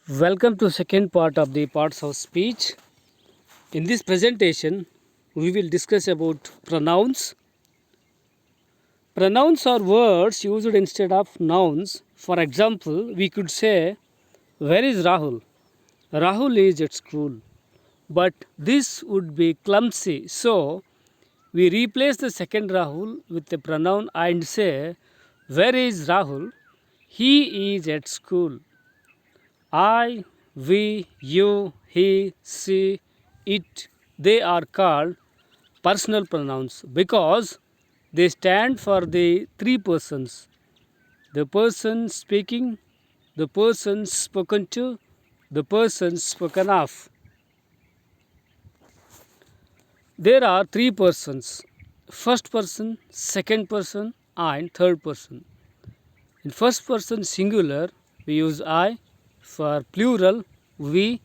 Welcome to second part of the parts of speech. In this presentation, we will discuss about pronouns. Pronouns are words used instead of nouns. For example, we could say, "Where is Rahul?" Rahul is at school. But this would be clumsy. So, we replace the second Rahul with the pronoun and say, "Where is Rahul?" He is at school. I, we, you, he, she, it, they are called personal pronouns because they stand for the three persons: the person speaking, the person spoken to, the person spoken of. There are three persons: first person, second person, and third person. In first person singular, we use I. For plural, we.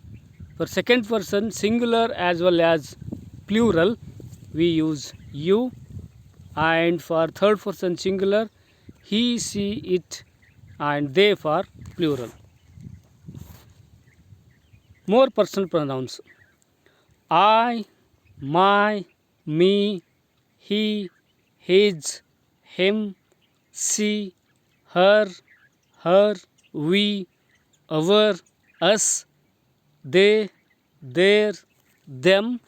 For second person singular as well as plural, we use you. And for third person singular, he, she, it, and they for plural. More personal pronouns: I, my, me, he, his, him, she, her, we, our, us, they, their, them,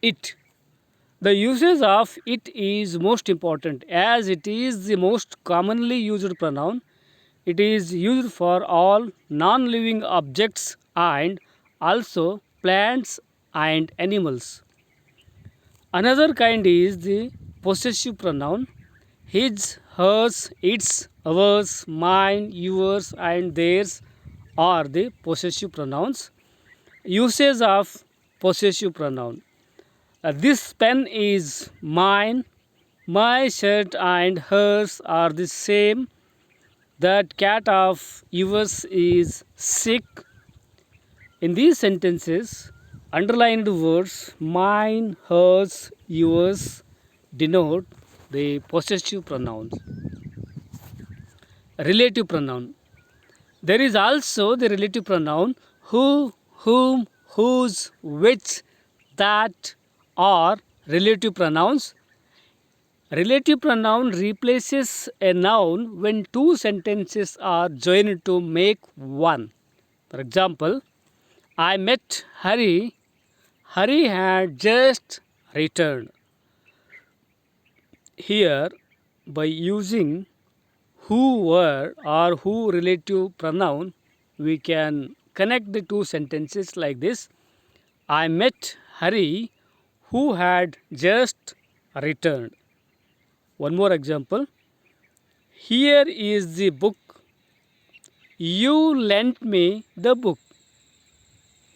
it. The usage of it is most important as it is the most commonly used pronoun. It is used for all non living objects and also plants and animals. Another kind is the possessive pronoun. His, hers, its, ours, mine, yours, and theirs are the possessive pronouns. Usage of possessive pronoun. This pen is mine. My shirt and hers are the same. That cat of yours is sick. In these sentences, underlined words mine, hers, yours denote the possessive pronouns. Relative pronoun. There is also the relative pronoun who, whom, whose, which, that are relative pronouns. Relative pronoun replaces a noun when two sentences are joined to make one. For example, I met Hari. Hari had just returned. Here, by using who were or who relative pronoun, we can connect the two sentences like this: I met Hari who had just returned. One more example: here is the book. You lent me the book.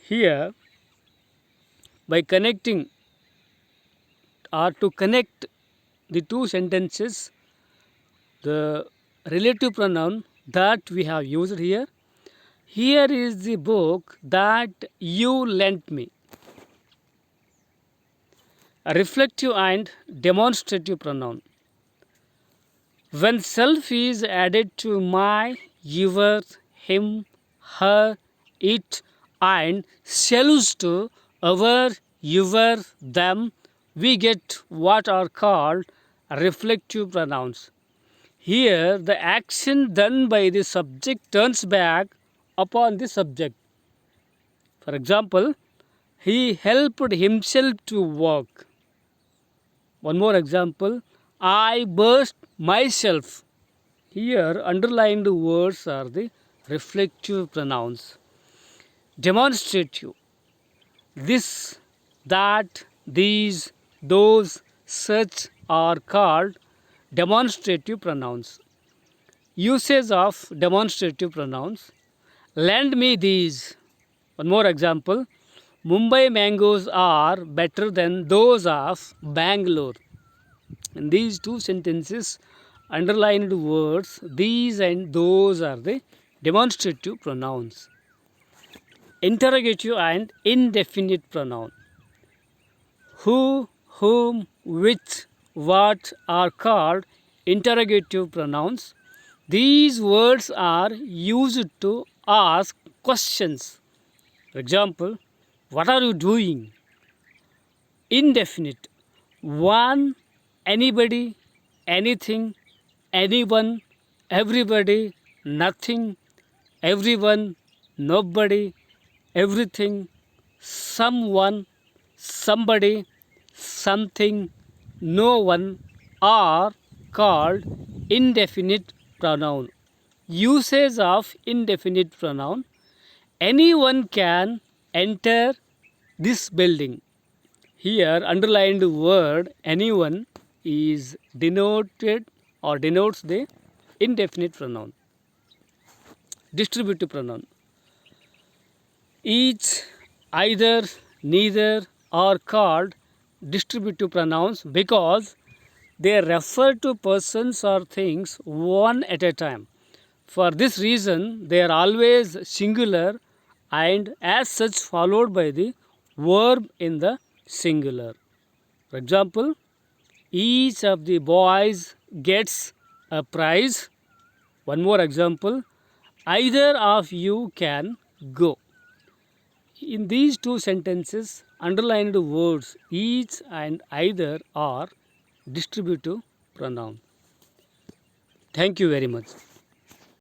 Here, by connecting or to connect the two sentences, the relative pronoun that we have used here. Here is the book that you lent me. A reflective and demonstrative pronoun. When self is added to my, your, him, her, it, and shells to our, your, them, we get what are called reflective pronouns. Here, the action done by the subject turns back upon the subject. For example, he helped himself to walk. One more example: I burst myself. Here, underlined words are the reflective pronouns. Demonstrative: this, that, these, those, such are called demonstrative pronouns. Usage of demonstrative pronouns. Lend me these. One more example: Mumbai mangoes are better than those of Bangalore. In these two sentences, underlined words these and those are the demonstrative pronouns. Interrogative and indefinite pronoun. Who, whom, which, what are called interrogative pronouns. These words are used to ask questions. For example, what are you doing? Indefinite. One, anybody, anything, anyone, everybody, nothing, everyone, nobody, everything, someone, somebody, something, no one are called indefinite pronoun. Usage of indefinite pronoun. Anyone can enter this building. Here, underlined word anyone is denoted or denotes the indefinite pronoun. Distributive pronoun. Each, either, neither are called distributive pronouns because they refer to persons or things one at a time. For this reason, they are always singular and as such followed by the verb in the singular. For example, each of the boys gets a prize. One more example, either of you can go. In these two sentences, underlined words each and either are distributive pronoun. Thank you very much.